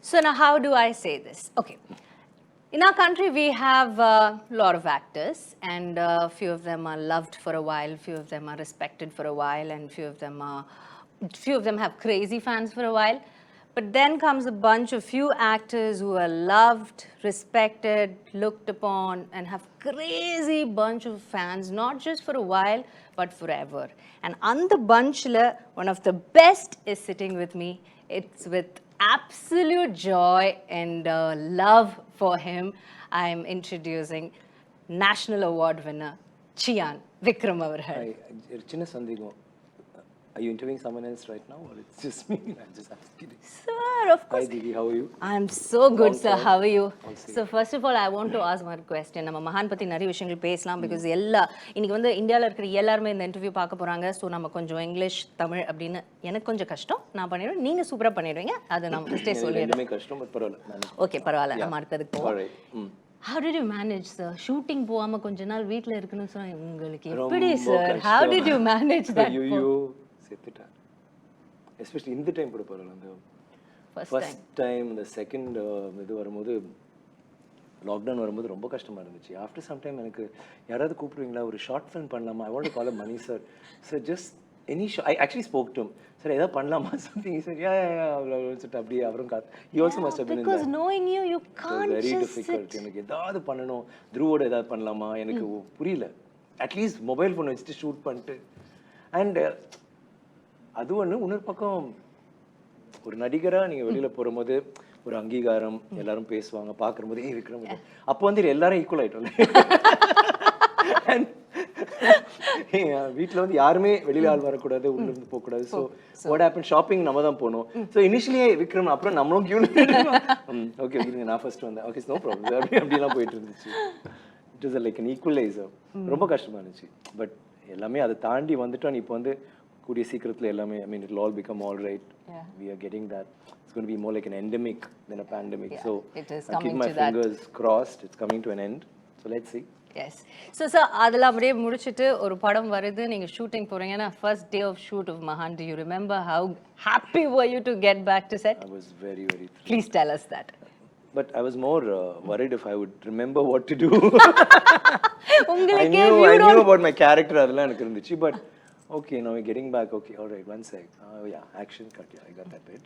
So now how do I say this? Okay. In our country, we have a lot of actors, and a few of them are loved for a while, few of them are respected for a while, and few of them have crazy fans for a while. But then comes a bunch of few actors who are loved, respected, looked upon, and have crazy bunch of fans, not just for a while, but forever. And on the bunch, one of the best is sitting with me. It's with absolute joy and love for him, I'm introducing National Award winner Chiyaan Vikram avargal. Chinna sandegam. Are you interviewing someone else right now, or it's just me? I'm just kidding. Sir, of course. Hi, Didi. How are you? I'm so good, sir. How are you? So first of all, I want to ask one question. நம்ம மகான் பத்தி நிறைய விஷயங்கள் பேசலாம் because இன்னைக்கு வந்து இந்தியால இருக்கிற எல்லாரும் இந்த இன்டர்வியூ பார்க்க போறாங்க. சோ நம்ம கொஞ்சம் இங்கிலீஷ் தமிழ் அப்படினு எனக்கு கொஞ்சம் கஷ்டம். நான் பண்ணிடுவேன். நீங்க சூப்பரா பண்ணிடுவீங்க. அது நான் ஃபர்ஸ்டே சொல்லிடுறேன். எனக்கு கஷ்டம் பட் பரவாயில்லை. ஓகே பரவாயில்லை. நம்ம அடுத்ததுக்கு போவோம். Alright. How did you manage, sir? Shooting போகாம கொஞ்ச நாள் வீட்ல இருக்கணும் சொன்னா உங்களுக்கு எப்படி sir? How did you manage that? ஐயோ செத்துட்டா. Especially in the time கூட பரவாயில்லை. First time the second இது வரும்போது லாக்டவுன் வரும்போது ரொம்ப கஷ்டமா இருந்துச்சு. ஆஃப்டர் சம் டைம் எனக்கு யாராவது கூப்பிடுவீங்களா ஒரு ஷார்ட் ஃபிலிம் பண்ணலாமா? I want to call Mani sir. Sir just any show I actually spoke to sir ஏதாவது பண்ணலாமா சம்திங் சார் யா சொல்லிட்டு அப்படியே அவரும் he also must have been in that. Because knowing you can't very just difficult. எனக்கு ஏதாவது பண்ணணும், த்ரூவோட ஏதாவது பண்ணலாமா எனக்கு புரியல. அட்லீஸ்ட் மொபைல் ஃபோன் வச்சுட்டு ஷூட் பண்ணிட்டு அண்ட் அது ஒன்று இன்னொரு பக்கம் ஒரு நடிகரா நீங்க வெளியில போகும்போது ஒரு அங்கீகாரம் எல்லாரும் பேசுவாங்க பார்க்கும்போது விக்ரம் அப்போ வந்து எல்லாரும் ஈக்குவல் ஆயிட்டோம். வீட்டில் வந்து யாருமே வெளியில ஆள் வரக்கூடாது, உள்ள இருந்து போகக்கூடாது. ஸோ வாட் ஹேப்பன் ஷாப்பிங் நம்ம தான் போனோம். ஸோ இனிஷியலியே விக்ரம் அப்புறம் நம்மளும் கியூ ஓகே இருங்க நான் ஃபர்ஸ்ட் வந்தேன் ஓகே நோ ப்ராப்ளம் அப்படிலாம் போயிட்டு இருந்துச்சு. It was like an equaliser. ரொம்ப கஷ்டமா இருந்துச்சு. பட் எல்லாமே அதை தாண்டி வந்துட்டோம். இப்போ வந்து கூடிய சீக்கிரத்தில் எல்லாமே I mean it all become all right. We are getting that. It's going to be more like an endemic than a pandemic. So it is I keep my fingers crossed. It's coming to an end. So let's see. Yes. So sir, அதெல்லாம் அப்படியே முடிச்சிட்டு ஒரு படம் வருது, நீங்க shooting போறீங்கன்னா first day of shoot of Mahaan, do you remember how happy were you to get back to set? I was very thrilled. Please tell us that. But I was more worried if I would remember what to do. I knew about my character அதெல்லாம் எனக்கு இருந்துச்சு. But okay, now we're getting back. Okay, all right, one sec. Yeah, action cut. Yeah, I got that bit.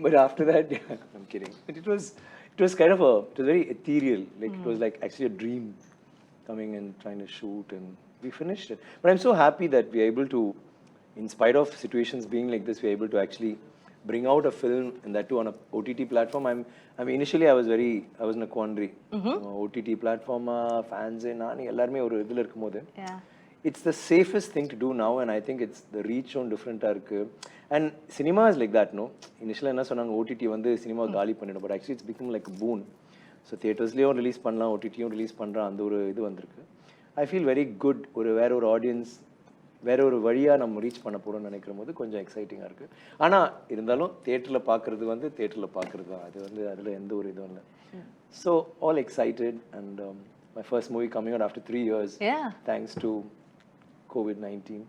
But after that, yeah, I'm kidding. But it was kind of it was very ethereal. Like it was like actually a dream coming and trying to shoot, and we finished it. But I'm so happy that we're able to, in spite of situations being like this, we're able to actually bring out a film, and that too on a OTT platform. I mean, initially I was in a quandary. OTT platform, fans, nani எல்லாருமே ஒரு இதுல இருக்கும்போது. Yeah. It's the safest thing to do now, and I think it's the reach on different irukku. And cinema is like that, no? Initially enna sonanga OTT vandu cinema gaali pannidum, but actually it's become like a boon. So theaters leyum release pannalam, OTT yum release pandra and oru idu vandirukku. I feel very good vera or audience வேற ஒரு வழியா நம்ம reach பண்ண போறோம்னு நினைக்கிறபோது கொஞ்சம் எக்ஸைட்டிங்கா இருக்கு. ஆனா இருந்தாலும் தியேட்டர்ல பார்க்கிறது வந்து தியேட்டர்ல பார்க்கிறது தான். அது வந்து அதுல எந்த ஒரு இதுவும் இல்ல. So all excited, and my first movie coming out after 3 years. Yeah. Thanks to COVID-19.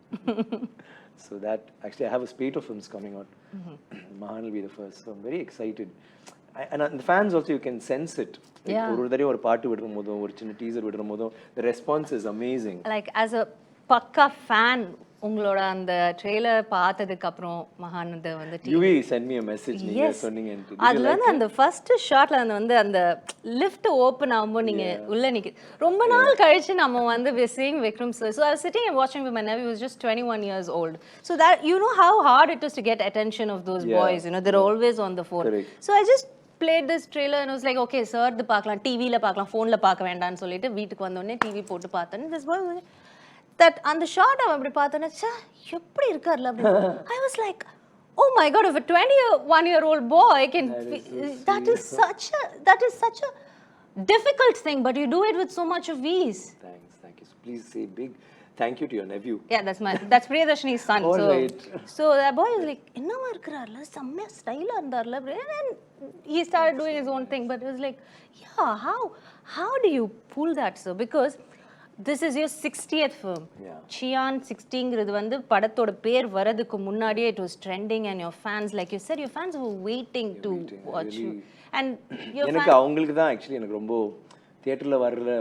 So that actually I have a spate of films coming out. Mahaan will be the first. So I'm very excited. And the fans also, you can sense it. ஒரு தடவை ஒரு பாட்டு விடுறம்போதும் ஒரு சின்ன teaser விடுறம்போதும் the response is amazing. Like as a pakka fan உங்களோட அந்த ட்ரெய்லர் பார்த்ததுக்கு அப்புறம் மகான் வந்து யூவி send me a message நீங்க சொன்னீங்க. அதுல வந்து அந்த ஃபர்ஸ்ட் ஷாட்ல வந்து அந்த லிஃப்ட் ஓபன் ஆகும்போது நீங்க உள்ள நிக்க ரொம்ப நாள் கழிச்சு நம்ம வந்து we seeing Vikram sir. So I was sitting and watching with my nephew, he was just 21 years old. So that you know how hard it is to get attention of those boys, you know, they're always on the phone. Correct. So I just played this trailer and I was like, okay sir, இது பார்க்கலாம், டிவில பார்க்கலாம், ஃபோன்ல பார்க்க வேண்டாம்னு சொல்லிட்டு வீட்டுக்கு வந்த உடனே டிவி போட்டு பார்த்தேன். This boy that on the shot I அப்படி பார்த்தேன்னா எப்படி இருக்கார்ல அப்படி I was like, oh my god, if a 21-year-old boy can that is such a difficult thing, but you do it with so much of ease. Thank you. So please say big thank you to your nephew. Yeah, that's Priyadashini's son. All right. So that boy is like என்னமா இருக்கறார்ல செம்ம ஸ்டைலா இருந்தார்ல and he started doing his own thing, but it was like, yeah, how do you pull that, sir? Because this is your 60th film. Yeah. Chiyaan 60ங்கிறது வந்து படத்தோட பேர் வரதுக்கு முன்னாடியே it was trending and your fans, like you said, your fans were waiting to watch you. And எனக்கு அவங்களுக்கு தான் actually எனக்கு ரொம்ப தியேட்டர்ல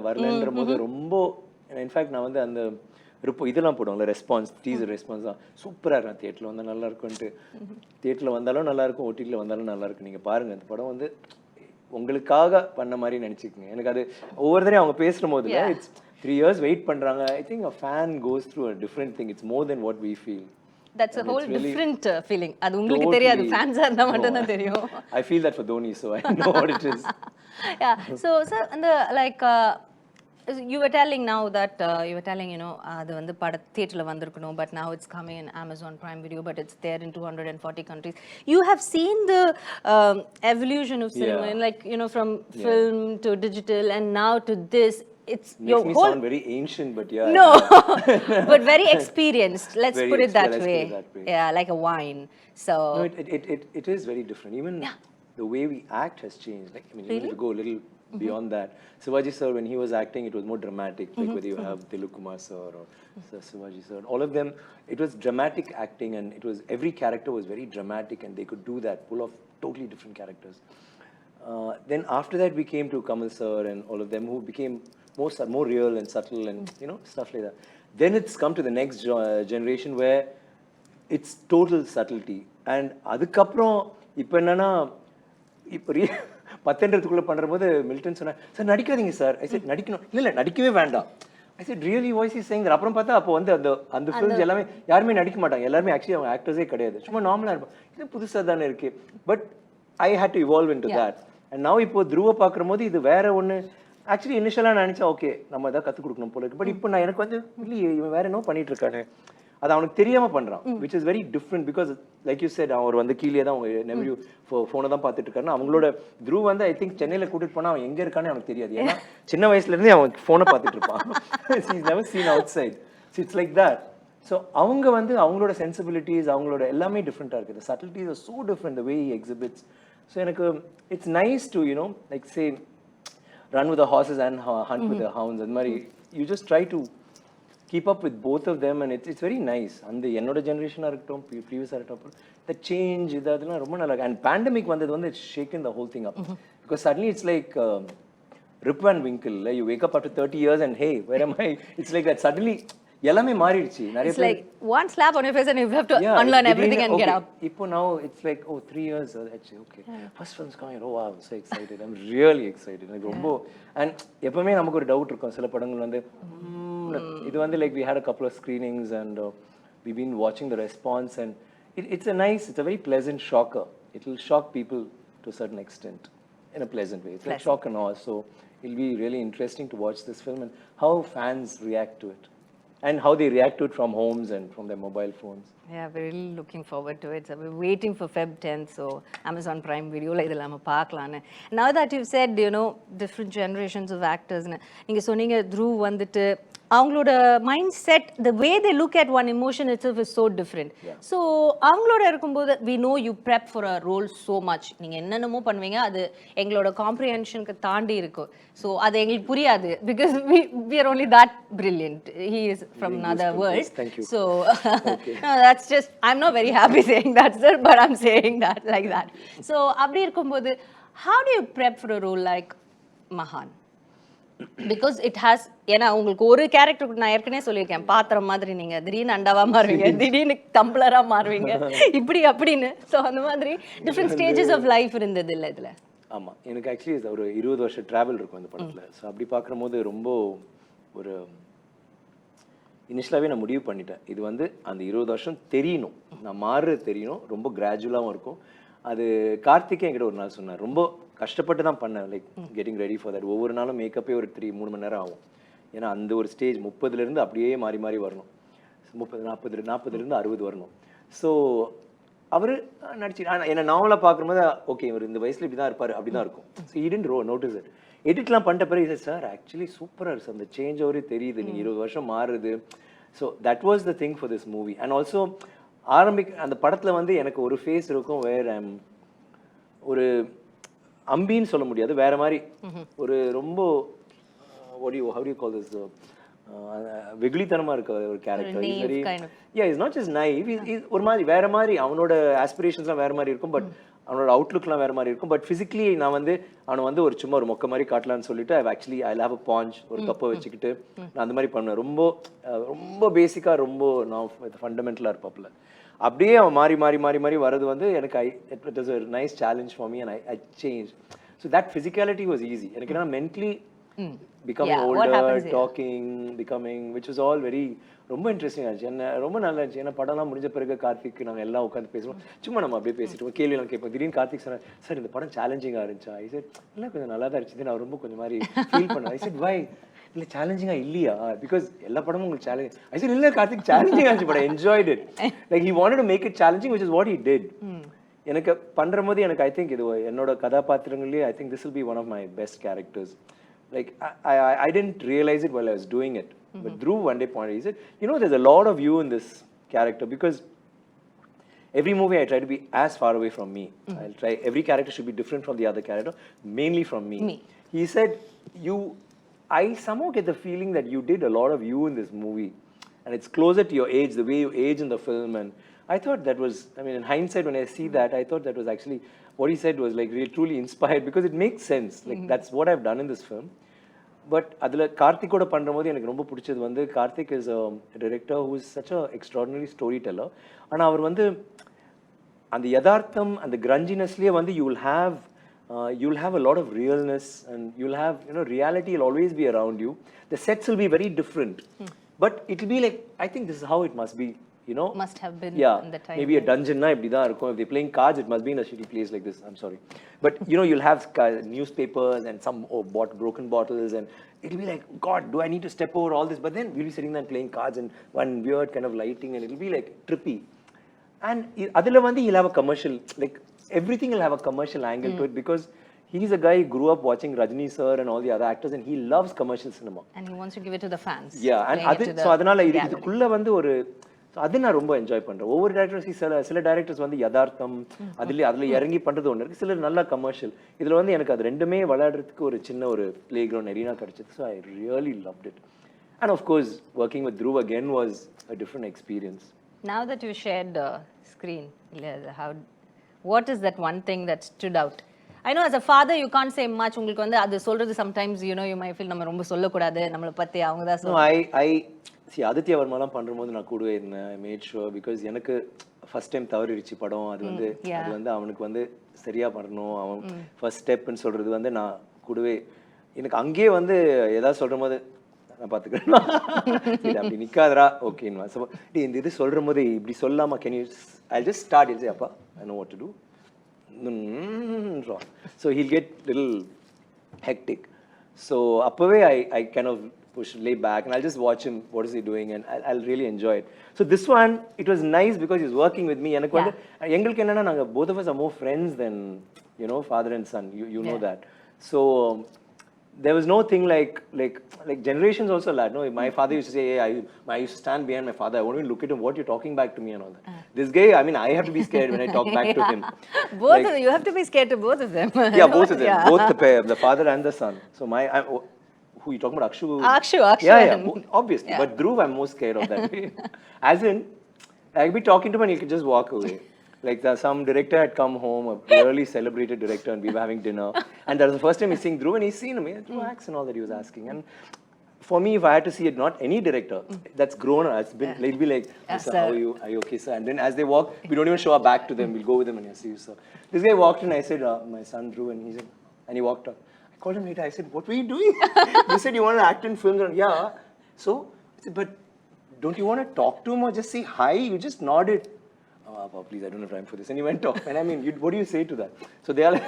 வரலன்ற போது ரொம்ப இன்ஃபேக்ட் நான் வந்து அந்த இதெல்லாம் போடுவாங்கல்ல ரெஸ்பான்ஸ் டீசர் ரெஸ்பான்ஸ் தான் சூப்பராக இருக்கும் தியேட்டரில் வந்தால் நல்லா இருக்கும்ன்ட்டு தியேட்டரில் வந்தாலும் நல்லா இருக்கும் ஓடிடியில் வந்தாலும் நல்லா இருக்கும் நீங்கள் பாருங்கள் அந்த படம் வந்து உங்களுக்காக பண்ண மாதிரி நினச்சிக்கோங்க எனக்கு அது ஒவ்வொரு தடையும் அவங்க பேசுகிற போது இட்ஸ் 3 years வெயிட் பண்ணுறாங்க I think a fan goes through a different thing it's more then what we feel that's a whole different feeling அது உங்களுக்கு தெரியாது ஃபேன்ஸா இருந்தா மட்டும் தான் தெரியும் I feel that for Dhoni so I know what it is yeah so sir and the like you were telling now that you were telling அது வந்து பட தியேட்டர்ல வந்திருக்கணும் but now it's coming in Amazon Prime Video but it's there in 240 countries. You have seen the evolution of cinema like from film to digital and now to this. It's makes your me whole sound very ancient but yeah no but very experienced, let's put it that way. Yeah, like a wine. So no, it is very different. Even the way we act has changed. Like I mean really? To go a little beyond that, Shivaji sir, when he was acting, it was more dramatic. Like whether you have Dilip Kumar sir or Shivaji sir, all of them, it was dramatic acting, and it was every character was very dramatic, and they could do that, pull off totally different characters. Then after that, we came to Kamal sir and all of them, who became more real and subtle, and stuff like that. Then it's come to the next generation where it's total subtlety, and adukaprom ipo enna ipo பத்தன்றதுக்குள்ள பண்றபோது Milton சொன்னா sir நடிக்காதீங்க sir I said நடிக்கணும் இல்ல நடிக்கவே வேண்டாம் I said really voice is saying அப்புறம் பார்த்தா அப்போ வந்து அந்த ஃபிலிம்ஸ் எல்லாமே யாருமே நடிக்க மாட்டாங்க எல்லாருமே ஆக்சுவலி அவங்க ஆக்டர்ஸே கிடையாது சும்மா நார்மலா இருப்பாங்க இது புதுசா தானே இருக்கு but I hate to evolve into that and now இப்போ த்ருவ பார்க்கும்போது இது வேற ஒன்று ஆக்சுவலி இனிஷியலா நினைச்சா ஓகே நம்ம ஏதாவது கற்றுக் கொடுக்கணும் போல இருக்கு பட் இப்போ நான் எனக்கு வந்து இல்லையே இவன் வேற என்ன பண்ணிட்டு இருக்கானு அது அவனுக்கு தெரியாம பண்றான் which is very different because like you said அவர் வந்து கீழே தான் அவங்க நெவரியூ ஃபோனை தான் பார்த்துட்டு இருக்காருன்னா அவங்களோட த்ரூ வந்து ஐ திங்க் சென்னையில கூட்டிட்டு போனா அவன் எங்க இருக்கானே அவனுக்கு தெரியாது ஏன்னா சின்ன வயசுல இருந்தே அவன் ஃபோனை பார்த்துட்டு இருப்பான் he is never seen outside so it's like that so அவங்க வந்து அவங்களோட சென்சிபிலிட்டிஸ் அவங்களோட எல்லாமே டிஃப்ரெண்டா இருக்கு the subtleties are so different the way he exhibits so எனக்கு it's nice to like say run with the horses and hunt with the hounds and மாதிரி you just try to keep up with both of them and it's very nice and the என்னோட ஜெனரேஷனா இருக்கட்டும் previous இருக்கட்டும் the change இதெல்லாம் ரொம்ப நல்லா and pandemic வந்தது வந்து it's shaken the whole thing up because suddenly it's like Rip Van Winkle you wake up after 30 years and hey where am I it's like that suddenly எல்லாமே மாறிடுச்சு நிறைய it's like one slap on your face and you have to unlearn everything and get up இப்போ now it's like 3 years actually okay first film's coming oh wow I'm so excited I'm really excited எனக்கு ரொம்ப and எப்பவுமே நமக்கு ஒரு doubt இருக்கும் சில படங்கள் வந்து இது வந்து like we had a couple of screenings and we've been watching the response and it's a very pleasant shocker. It will shock people to a certain extent in a pleasant way. It's like shock and awe. So it'll be really interesting to watch this film and how fans react to it and how they react to it from homes and from their mobile phones. Yeah, we're really looking forward to it. So we're waiting for Feb 10th, so Amazon Prime Video la idella paakalaanu. Now that you've said, different generations of actors, நீங்க சொன்னீங்க Dhruv வந்துட்டு அவங்களோட mind set the way they look at one emotion itself is so different. So அவங்களோட இருக்கும்போது we know you prep for a role so much. நீங்க என்னென்னமோ பண்ணுவீங்க அது எங்களோட காம்ப்ரிஹென்ஷனுக்கு தாண்டி இருக்கும். So அது எங்களுக்கு புரியாது because we are only that brilliant. He is from another world. Thank you. So no, that's just I'm not very happy saying that sir but I'm saying that like that. So அப்படி இருக்கும்போது how do you prep for a role like Mahaan? Because it has ஏன்னா உங்களுக்கு ஒரு character நான் ஏற்கனவே சொல்லியிருக்கேன் பாத்திரம் மாதிரி நீங்க திடீர்னு அண்டாவா மாறுவீங்க திடீர்னு டம்ளரா மாறுவீங்க இப்படி அப்படின்னு ஸோ அந்த மாதிரி டிஃப்ரெண்ட் ஸ்டேஜஸ் ஆஃப் லைஃப் இருந்தது இல்லை இதுல ஆமா எனக்கு ஆக்சுவலி ஒரு 20 வருஷம் டிராவல் இருக்கும் இந்த படத்துல ஸோ அப்படி பார்க்கும்போது ரொம்ப ஒரு இனிஷியலாகவே நான் முடிவு பண்ணிட்டேன் இது வந்து அந்த 20 வருஷம் தெரியணும் நான் மாறுறது தெரியணும் ரொம்ப கிராஜுவலாகவும் இருக்கும் அது கார்த்திகே என்கிட்ட ஒரு நாள் சொன்னார் ரொம்ப கஷ்டப்பட்டு தான் பண்ணேன் like getting ready for that ஒவ்வொரு நாளும் மேக்கப்பே ஒரு 3 மணி நேரம் ஆகும் ஏன்னா அந்த ஒரு ஸ்டேஜ் 30லேருந்து அப்படியே மாறி மாறி வரணும் 40லேருந்து 60 வரணும் ஸோ அவர் நடிச்சு என்னை நாவலாக பார்க்கும்போது ஓகே இவர் இந்த வயசில் இப்படி தான் இருப்பார் அப்படி தான் இருக்கும் ஸோ இடன் நோட்டீஸ் இட் எடிட்லாம் பண்ணிட்ட பிறகு சார் ஆக்சுவலி சூப்பராக இருக்குது அந்த சேஞ்ச் அவரே தெரியுது நீங்கள் 20 வருஷம் மாறுது so that was the thing for this movie and also அந்த படத்தில் வந்து எனக்கு ஒரு ஃபேஸ் இருக்கும் வேற ஒரு அம்பின்னு சொல்ல முடியாது வேற மாதிரி ஒரு ரொம்ப how do you call this வெகுளித்தனமா இருக்க ஒரு character. Naive is very kind of. Yeah is not just naive, ஒரு மாதிரி வேற மாதிரி அவனோட ஆஸ்பிரேஷன்ஸ்லாம் வேற மாதிரி இருக்கும், பட் அவனோட அவுட்லுக்லாம் வேற மாதிரி இருக்கும். பட் ஃபிசிக்கலி நான் வந்து அவனை வந்து ஒரு சும்மா ஒரு மொக்க மாதிரி காட்டலான்னு சொல்லிட்டு ஐ ஹேவ் அ பாஞ்ச், ஒரு கப்பை வச்சுக்கிட்டு நான் அந்த மாதிரி பண்ணுவேன். ரொம்ப ரொம்ப பேசிக்கா ரொம்ப நான் ஃபண்டமெண்டலாக இருப்பாப்புல. அப்படியே அவன் மாறி மாறி மாறி மாறி வர்றது வந்து எனக்கு it was a nice challenge for me and I changed. So that physicality was easy. எனக்கு என்ன mentally becoming older, talking, becoming, which was all very ரொம்ப இன்ட்ரெஸ்டிங் ஆச்சு. என்ன ரொம்ப நல்லா இருந்துச்சு. ஏன்னா படம்லாம் முடிஞ்ச பிறகு கார்த்திக் நாங்கள் எல்லாம் உட்காந்து பேசுவோம், சும்மா நம்ம அப்படியே பேசிட்டு கேள்வியெல்லாம் கேட்போம். திடீர்னு கார்த்திக் சார் இந்த படம் சேலஞ்சிங்காக இருந்துச்சா? ஐ செட் இல்லை கொஞ்சம் நல்லா தான் இருந்துச்சு. நான் ரொம்ப கொஞ்சம் மாதிரி ஃபீல் பண்ணேன். ஐ செட் வை இல்லை சேலஞ்சிங்காக இல்லையா? பிகாஸ் எல்லா படமும் உங்களுக்கு சேலஞ்ச். ஐ செட் இல்லை கார்த்திக் சேலஞ்சிங் ஆச்சு, but I enjoyed it. Like he wanted to make it challenging, which is what he did. எனக்கு பண்ணுற போது எனக்கு ஐ திங்க் இது என்னோட கதாபாத்திரங்களே I think this will be one of my best characters. Like I didn't realize it while I was doing it, but Dhruv one day pointed, he said, you know, there's a lot of you in this character, because every movie I try to be as far away from me. I'll try, every character should be different from the other character, mainly from me. He said, I somehow get the feeling that you did a lot of you in this movie, and it's closer to your age, the way you age in the film. And I thought that was, I mean, in hindsight when I see that, I thought that was actually what he said was like really truly inspired, because it makes sense. Like that's what I've done in this film. But அதில் கார்த்திகோட பண்ணும்போது எனக்கு ரொம்ப பிடிச்சது வந்து, Karthik is a director who is such a extraordinary storyteller. ஆனால் அவர் வந்து அந்த யதார்த்தம் அந்த கிரஞ்சினஸ்லேயே வந்து you will have a lot of realness, and you'll have, you know, reality will always be around you. The sets will be very different, but it will be like, I think this is how it must be. You know, must have been in the time. Maybe a dungeon na ibdi da irukum. If they're playing cards, it must be in a shitty place like this. I'm sorry, but you know, you'll have newspapers and some broken bottles, and it'll be like, God, do I need to step over all this? But then we'll be sitting there and playing cards and one weird kind of lighting, and it'll be like trippy. And adila vandi he'll have a commercial, like everything will have a commercial angle to it, because he's a guy who grew up watching Rajni sir and all the other actors, and he loves commercial cinema. And he wants to give it to the fans. Yeah, and so adanal idukulla vandu oru அது நான் ரொம்ப enjoy பண்றேன். ஒவ்வொரு directors சில directors வந்து யதார்த்தம் அதுல இறங்கி பண்றது ஒன்று இருக்கு, சிலர் நல்லா கமர்ஷியல். இதுல வந்து எனக்கு அது ரெண்டுமே விளையாடுறதுக்கு ஒரு சின்ன ஒரு பிளே கிரவுண்ட் எரீனா கிடைச்சது. So I really loved it. And half course working with Dhruv again was a different experience. Now that you shared the screen, what is that one thing that stood out? I know as a father you can't say much. உங்களுக்கு வந்து அது சொல்றது sometimes, you know, you might feel நம்ம ரொம்ப சொல்லக்கூடாது, நம்மளை பற்றி அவங்க தான் சொல்லுவாங்க. ஆதித்யா வர்மாலாம் பண்ணும்போது நான் கூடவே இருந்தேன். ஐ மேட் ஷுவர், பிகாஸ் எனக்கு ஃபர்ஸ்ட் டைம் தவறிடுச்சு படம். அது வந்து அவனுக்கு வந்து சரியா பண்ணணும், அவன் ஃபர்ஸ்ட் ஸ்டெப்னு சொல்றது வந்து நான் கூடவே எனக்கு அங்கேயே வந்து ஏதாவது சொல்ற போது நான் பார்த்துக்கிறேன், அப்படி நிற்காதரா ஓகேன்னு. ஸோ இந்த இது சொல்ற போது இப்படி சொல்லாமா, can you I just start it, அப்பா I know what to do. So he'll get little hectic. So அப்பவே I kind of lay back and I'll just watch him, what is he doing, and I'll really enjoy it. So this one, it was nice because he's working with me. எனக்கு வந்து எங்களுக்கு என்னன்னா நாங்க both of us are more friends than, you know, father and son. You know that. So there was no thing like generations also lad. No, my father used to say, hey, I used to stand behind my father, I won't even look at him, what you're talking back to me and all that. This guy, I mean, I have to be scared when I talk back to him. Both of them, you have to be scared to both of them. Yeah, both of them, both the pair, the father and the son. So who you talking about? Akshu. Yeah, obviously. Yeah. But Dhruv, I'm most scared of that. As in, I'll be talking to him and he could just walk away. Like some director had come home, a really celebrated director, and we were having dinner. And that was the first time he's seeing Dhruv, and he's seen him. Dhruv acts and all that he was asking. And for me, if I had to see it, not any director that's grown, it's been, it'll be like, sir, how are you? Are you okay, sir? And then as they walk, we don't even show our back to them. We'll go with them and I see you, sir. This guy walked in, I said, my son Dhruv, and he said, and he walked out. I called him later, I said, what were you doing? You said you want to act in films. Yeah. So, I said, but don't you want to talk to him or just say hi? You just nodded. Oh, please, I don't have time for this. And he went off. And I mean, what do you say to that? So they are like...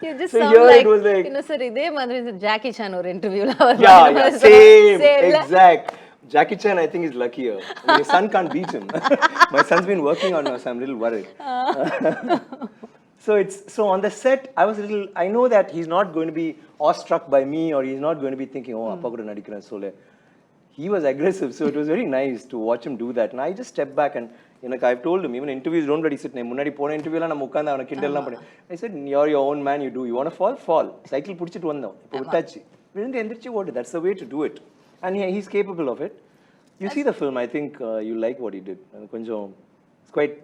You just so sound like, you know, sir, இதே மாதிரி Jackie Chan ஒரு interview. Yeah, same, exact. Jackie Chan, I think, is luckier. I mean, his son can't beat him. My son's been working on us. I'm a little worried. So on the set, I know that he's not going to be awestruck by me, or he's not going to be thinking, oh, appa kuda nadikran sole. He was aggressive, so it was very nice to watch him do that. And I just stepped back and, you know, I've told him, even interviews don't let you sit. Munadi pona interview la na mukanda avana kindle la panne. I said, you're your own man, you do. You want to fall? Fall. Cycle pudichittu vandom. Ipo vittachi. Vidinte endirichi odu. That's the way to do it. And he's capable of it. You see the film, I think you like what he did. கொஞ்சம் it's quite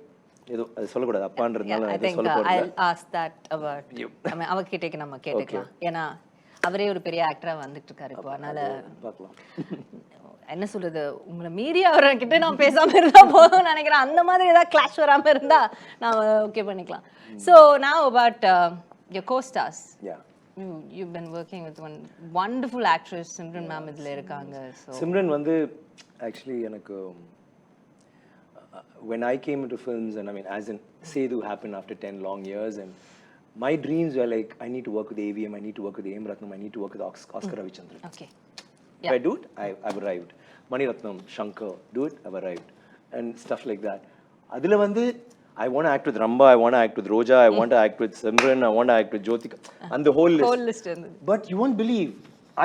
ஏதோ அது சொல்லக்கூடாது அப்பான்றதுனால I நான் think சொல்ல போறேன். I'll ask that about I mean அவகிட்டே நம்ம கேட்டுக்கலாம். ஏன்னா அவரே ஒரு பெரிய ஆக்டரா வந்துட்டு இருக்காரு இப்போ. அதனால பார்க்கலாம். என்ன சொல்றது, உங்களை மீறி அவர்கிட்ட நான் பேசாம இருந்தா போதும் நினைக்கிறேன். அந்த மாதிரி ஏதாவது கிளாஷ் வராம இருந்தா நான் ஓகே பண்ணிக்கலாம். So now about your co-stars. Yeah. You've been working with one wonderful actress, Simran ma'am இதுல இருக்காங்க. So சிம்ரன் வந்து actually எனக்கு when I came into films, and I mean as in Sedu happened after 10 long years, and my dreams were like I need to work with AVM, I need to work with AM Ratnam, I need to work with Oscar Ravichandran. okay. If I do it, I've arrived. Mani Ratnam, Shankar, do it, I've arrived. And stuff like that. Adila vandu, I want to act with Ramba, I want to act with Roja, I want to act with Simran, I want to act with Jyotika, and the whole list. Whole list. But you won't believe,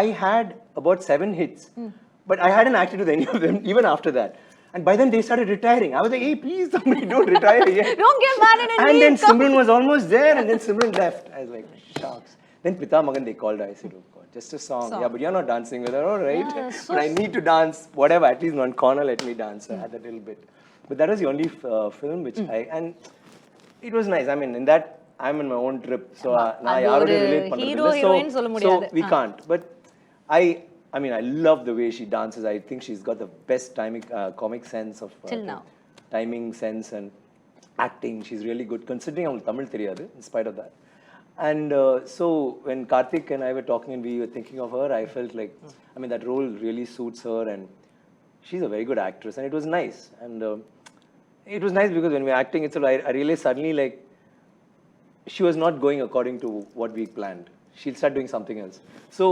I had about 7 hits, but I hadn't acted with any of them even after that. And by then they started retiring. I was like, hey, please, somebody don't retire yet. Don't get mad at And then Simran was almost there, and then Simran left. I was like, shucks. Then Pita Magan, they called her. I said, oh God, just a song. Yeah, but you're not dancing with her, all right? Yeah, but I need to dance, whatever, at least one corner, let me dance at that little bit. But that was the only film which and it was nice. I mean, in that, I'm in my own trip. So, I already relate so we can't. But I mean, I love the way she dances. I think she's got the best timing, comic sense of till now. Timing sense and acting. She's really good, considering I'm Tamil theriyadu, in spite of that. And so when Karthik and I were talking and we were thinking of her, I felt like, I mean, that role really suits her, and she's a very good actress, and it was nice. And it was nice because when we were acting itself, I realized suddenly like she was not going according to what we planned. She'll start doing something else. So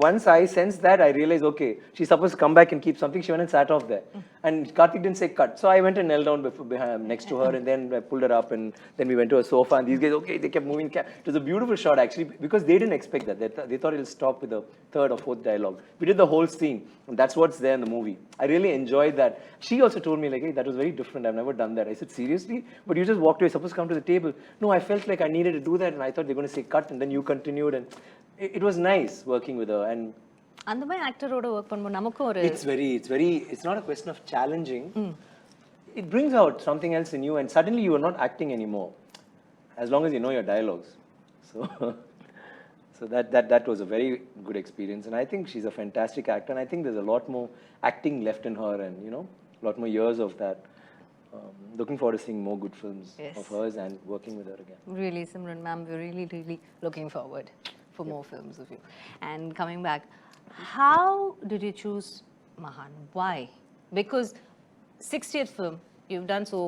once I sensed that, I realized, okay, she's supposed to come back and keep something. She went and sat off there. And Karthik didn't say cut. So I went and knelt down next to her, and then I pulled her up, and then we went to a sofa, and these guys, okay, they kept moving. It was a beautiful shot, actually, because they didn't expect that. They thought it'll stop with the third or fourth dialogue. We did the whole scene, and that's what's there in the movie. I really enjoyed that. She also told me, like, hey, that was very different. I've never done that. I said, seriously? But you just walked away, supposed to come to the table. No, I felt like I needed to do that, and I thought they were going to say cut, and then you continued, and it was nice working with her. And அந்த மாதிரி ஆக்டரோட work பண்ணும்போது நமக்கும் ஒரு it's not a question of challenging. It brings out something else in you, and suddenly you are not acting anymore, as long as you know your dialogues. So that was a very good experience, and I think she's a fantastic actor, and I think there's a lot more acting left in her, and a lot more years of that. Looking forward to seeing more good films of hers and working with her again. Really, Simran ma'am, we're really looking forward for more films of you. And coming back, how did you choose Mahaan? Why? Because 60th film, you've done so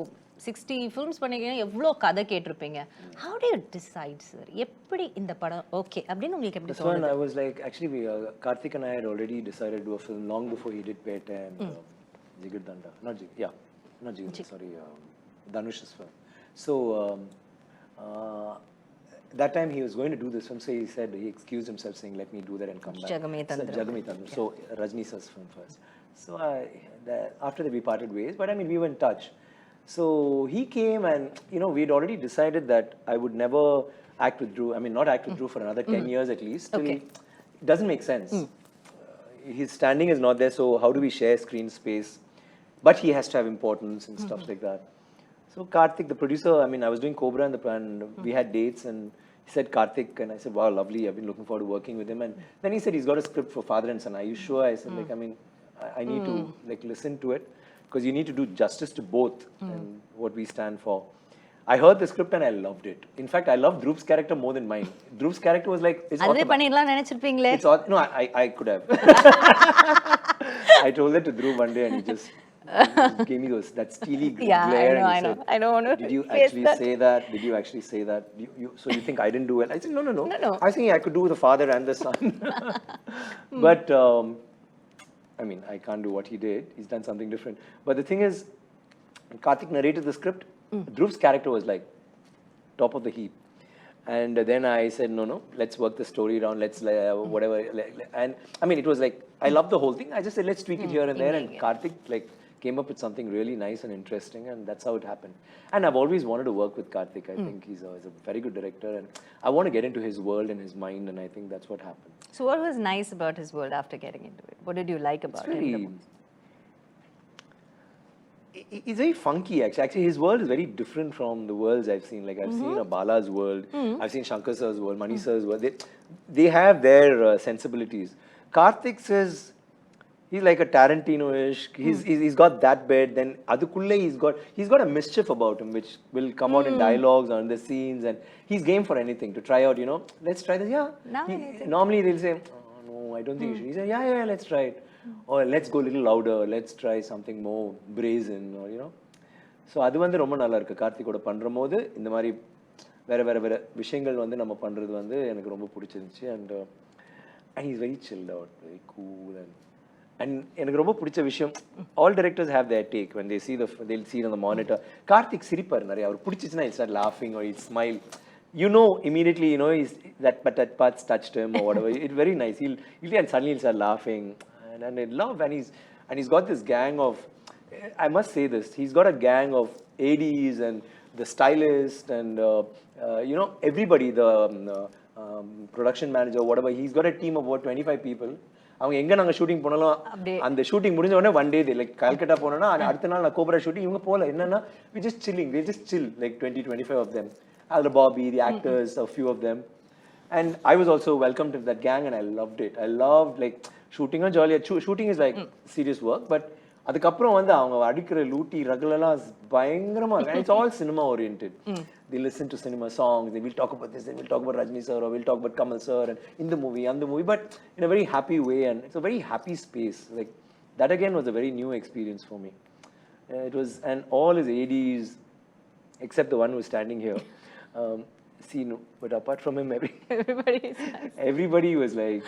60 films பண்ணிருக்கீங்க, எவ்வளோ கதை கேட்டிருப்பீங்க. How do you decide, sir? எப்படி இந்த படம் okay அப்படின்னு உங்களுக்கு எப்படி தோணுது? This one I was like, actually Karthik and I had already decided to do a film long before he did Pete and Jigardanda. Not Jigardanda, sorry, Dhanush's film. So that time he was going to do this film, so he said, he excused himself saying, let me do that and come back. Jagame Tandram. So Rajni sir's film first. So after that we parted ways, but I mean we were in touch. So he came, and we had already decided that I would never act with Dhruv. I mean, not act with Dhruv for another 10 years at least. It doesn't make sense. His standing is not there, so how do we share screen space? But he has to have importance and stuff like that. So Karthik, the producer, I mean, I was doing Cobra and we had dates, and he said Karthik, and I said, wow, lovely, I've been looking forward to working with him. And then he said he's got a script for Father and Son. Are you sure? I said, like, I mean, I need to like listen to it, because you need to do justice to both and what we stand for. I heard the script and I loved it. In fact, I loved Dhruv's character more than mine. Dhruv's character was like, it's அதே பண்ணிரலாம் நினைச்சிருப்பீங்களே. No, I could have. I told that to Dhruv one day, and he just gave me that steely glare. I know. I don't want to. Did you actually say that? Did you actually say that? So you think I didn't do it? I said, no. I was thinking I could do the father and the son. But I mean, I can't do what he did. He's done something different. But the thing is, Karthik narrated the script. Dhruv's character was like top of the heap. And then I said, no, let's work the story around. Let's whatever. And I mean, it was like, I loved the whole thing. I just said, let's tweak it here and there. And Karthik like came up with something really nice and interesting, and that's how it happened. And I've always wanted to work with Karthik. I think he's a very good director, and I want to get into his world and his mind, and I think that's what happened. So what was nice about his world after getting into it? What did you like about it? It's very funky, actually. Actually, his world is very different from the worlds I've seen. Like, I've seen a Bala's world, I've seen Shankar Sir's world, Mani Sir's world. They have their sensibilities. Karthik says, he's like a Tarantino-ish. He's got that bit. Then Adukulle, he's got a mischief about him, which will come out in dialogues or in the scenes. And he's game for anything to try out, let's try this. Yeah. Normally, they'll say, oh, no, I don't think you should. He said, yeah, let's try it. Or let's go a little louder, let's try something more brazen, or So அது வந்து ரொம்ப நல்லா இருக்கு. கார்த்திகோட பண்றபோது இந்த மாதிரி வேற விஷயங்கள் வந்து நம்ம பண்றது வந்து எனக்கு ரொம்ப பிடிச்சிருந்துச்சு. And he's very chilled out, very cool, and எனக்கு ரொம்ப பிடிச்ச விஷயம், all directors have their take when they'll see it on the monitor. Karthik சிரிப்பார் நிறைய. அவர் பிடிச்சிச்சுனா he'll start laughing or he'll smile. Immediately, that part touched him or whatever. It's very nice. He'll suddenly start laughing. And I love, and he's got this gang of, I must say this, he's got a gang of ADs and the stylist and everybody, the production manager, whatever. He's got a team of about 25 people. அவங்க எங்க நாங்க shooting போனாலும் அந்த shooting முடிஞ்ச உடனே one day they like Calcutta போனோம்னா அடுத்த நாள் நான் கோபரா ஷூட்டிங் இவங்க போல என்னன்னா we just chill like 20-25 of them. Al Bobby, the actors, a few of them. And I was also welcomed to that gang and I loved it. I loved like shooting on jolly. Shooting is like serious work, but அதுக்கப்புறம் வந்து அவங்க அடிக்கிற லூட்டி ரகுலெல்லாம் பயங்கரமா இருக்கு. And it's all cinema oriented. They listen to cinema songs, they will talk about this, they will talk about Rajni sir or we'll talk about Kamal sir and in the movie, but in a very happy way, and it's a very happy space. Like that again was a very new experience for me. It was, and all his ADs except the one who was standing here. But apart from him, everybody was like,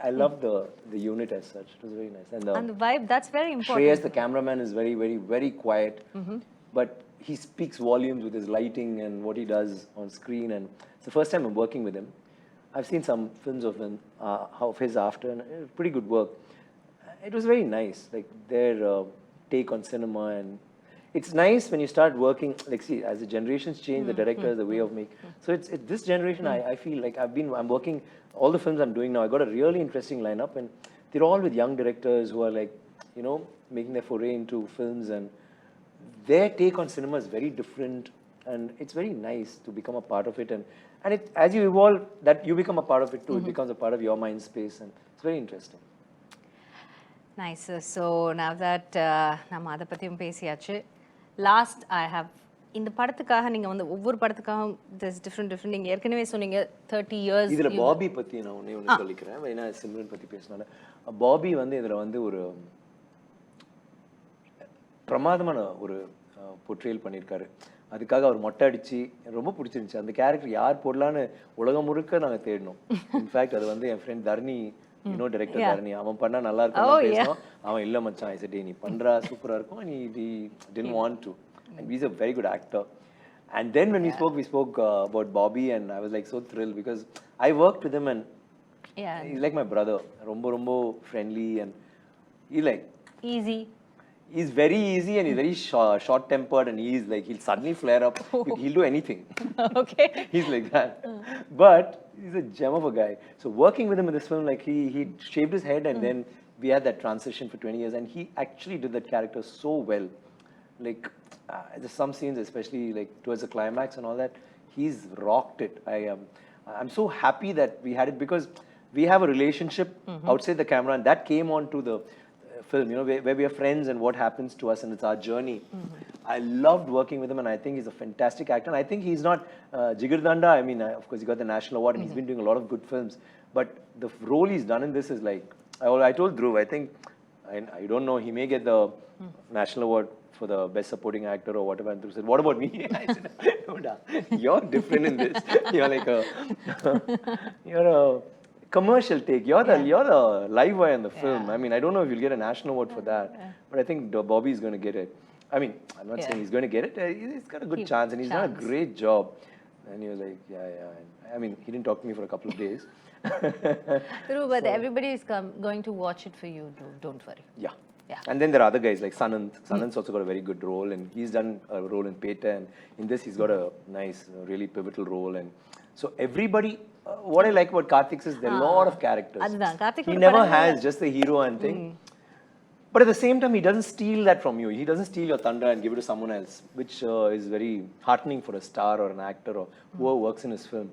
I love the unit as such. It was very nice. And the vibe, that's very important. Shreyas, the cameraman, is very, very, very quiet. But he speaks volumes with his lighting and what he does on screen. And it's the first time I'm working with him. I've seen some films of his after, and pretty good work. It was very nice, like their take on cinema, and it's nice when you start working, like see, as the generations change, the directors, the way of making. So it's this generation, I feel like I'm working, all the films I'm doing now, I got a really interesting lineup, and they're all with young directors who are like, making their foray into films, and their take on cinema is very different, and it's very nice to become a part of it, and as you evolve, that you become a part of it too, it becomes a part of your mind space, and it's very interesting. Nice. So now that நம்ம அதை பற்றியும் பேசியாச்சு, last I have இந்த படத்துக்காக நீங்கள் வந்து ஒவ்வொரு படத்துக்காகவும் this different நீங்கள் ஏற்கனவே சொன்னீங்க 30 years. இதில் பாபி பற்றி நான் ஒன்று சொல்லிக்கிறேன். ஏன்னா சிம்ரன் பற்றி பேசினால பாபி வந்து இதில் வந்து ஒரு பிரமாதமான ஒரு போர்ட்ரேல் பண்ணியிருக்காரு. அதுக்காக அவர் மொட்டை அடிச்சு ரொம்ப பிடிச்சிருந்துச்சு. அந்த கேரக்டர் யார் போடலான்னு உலகம் முழுக்க நாங்கள் தேடினோம். இன்ஃபேக்ட் அது வந்து என் ஃப்ரெண்ட் தர்ணி, டைரக்டர் தரணி, அவன் பண்ணா நல்லா இருக்கும் பேசணும். அவன் இல்ல மச்சான், ஐ செட் நீ பண்றா சூப்பரா இருக்கும், நீ didn't want to, and he's a very good actor. And then when we spoke about Bobby, and I was like so thrilled because I worked with him, and he's like my brother, ரொம்ப friendly, and he's like easy. He's very easy, and he's very short tempered, and he'll suddenly flare up. He'll do anything. Okay. He's like that. But he's a gem of a guy. So working with him in this film, like he shaved his head, and then we had that transition for 20 years, and he actually did that character so well. Like there's some scenes, especially like towards the climax and all that, he's rocked it. I'm so happy that we had it because we have a relationship outside the camera, and that came on to the film, where we are friends and what happens to us, and it's our journey. I loved working with him, and I think he's a fantastic actor. And I think he's not Jigardanda. I mean, of course, he got the national award, and he's been doing a lot of good films. But the role he's done in this is like, I told Dhruv, I think, I don't know, he may get the national award for the best supporting actor or whatever. And Dhruv said, what about me? I said, no, you're different in this. You're like you're a commercial take. You're the live wire in the film. I mean, I don't know if you'll get a national award for that, but I think Bobby is going to get it. I mean, I'm not saying he's going to get it. He's got a good chance, and he's done a great job. And he was like, yeah. I mean, he didn't talk to me for a couple of days. True, but everybody is going to watch it for you, don't worry. Yeah. Yeah. And then there are other guys like Sanant. Sanant's also got a very good role, and he's done a role in Peta, and in this he's got a nice, really pivotal role. And so everybody, what I like about Karthik is there are a lot of characters. He never has just the hero and thing. But at the same time, he doesn't steal that from you. He doesn't steal your thunder and give it to someone else, which is very heartening for a star or an actor or whoever works in his film.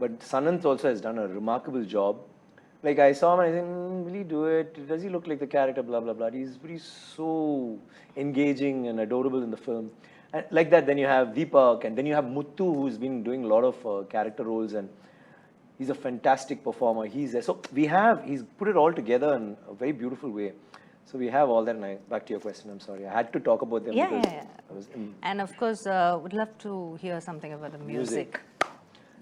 But Sanant also has done a remarkable job. Like I saw him and I said, will he do it? Does he look like the character? Blah, blah, blah. He's so engaging and adorable in the film. And like that, then you have Deepak, and then you have Muthu, who's been doing a lot of character roles, and he's a fantastic performer. He's there. So he's put it all together in a very beautiful way. So we have all that. And back to your question, I'm sorry. I had to talk about them. Yeah. And of course, would love to hear something about the music.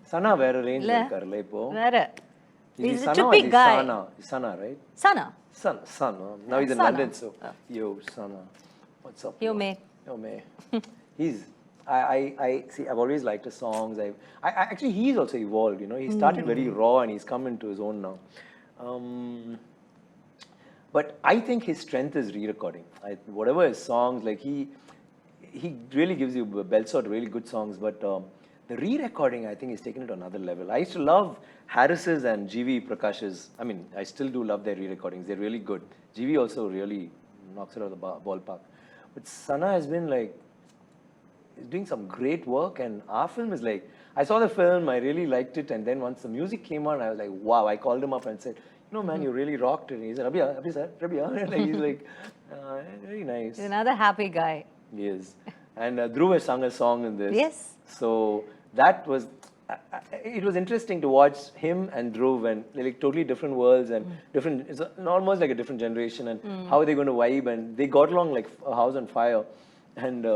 Sana vera range irukkarla ipo. Vera. He's a trippy guy. Sana, right? Sana. Now he's in London, so yo, Sana. What's up? Yo, mate. He's I see. I've always liked his songs. I actually he's also evolved. You know, he started very raw and he's come into his own now. But I think his strength is re-recording. Whatever his songs, like he really gives you belts out really good songs. But the re-recording, I think, is taken it to another level. I used to love Harris's and GV Prakash's. I mean, I still do love their re-recordings. They're really good. GV also really knocks it out of the ballpark. But Sana has been like, he's doing some great work, and our film is like, I saw the film, I really liked it, and then once the music came on, I was like, wow. I called him up and said, no man, you really rocked it. He said, Abhi sir, like, he's like, very nice. He's another happy guy. He is. And Dhruv has sung a song in this. Yes. So that was, it was interesting to watch him and Dhruv, and they're like totally different worlds and different, it's almost like a different generation, and how they're going to vibe, and they got along like a house on fire. And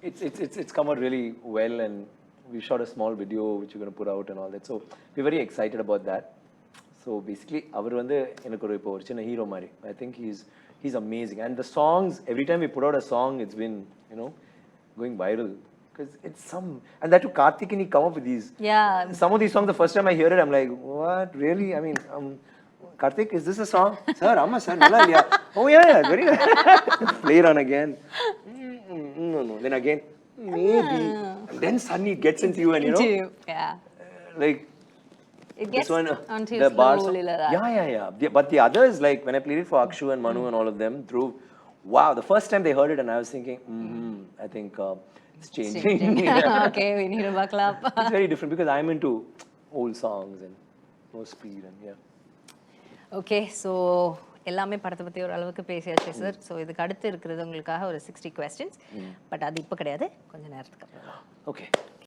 it's come out really well, and we shot a small video which we're going to put out and all that. So we're very excited about that. So basically, அவர் வந்து எனக்கு ஒரு இப்போ ஒரு சின்ன hero மாதிரி. I think he's amazing, and the songs, every time we put out a song, it's been, you know, going viral because it's some, and that too Karthik, and he come up with these. Yeah. Some of these songs, the first time I hear it, I'm like, what, really? I mean, Karthik, is this a song? Sir, amma sir, nalla liya. Oh yeah, very nice. Play it on again. No. Then again, maybe. And then suddenly it gets into you, and you know. Yeah. Like. It gets one, onto the you bars. slowly like that. Yeah. But the others, like when I played it for Akshu and Manu and all of them, Dhruv, wow, the first time they heard it, and I was thinking, I think it's changing. Okay, we need to buckle up. It's very different because I'm into old songs and more speed, and yeah. Okay, so எல்லாமே படத்தை பற்றி ஒரு அளவுக்கு பேசியாச்சு sir. So இதுக்கு அடுத்து இருக்கிறது உங்களுக்காக ஒரு 60 questions, பட் அது இப்போ கிடையாது, கொஞ்சம் நேரத்துக்கு அப்புறம். Okay.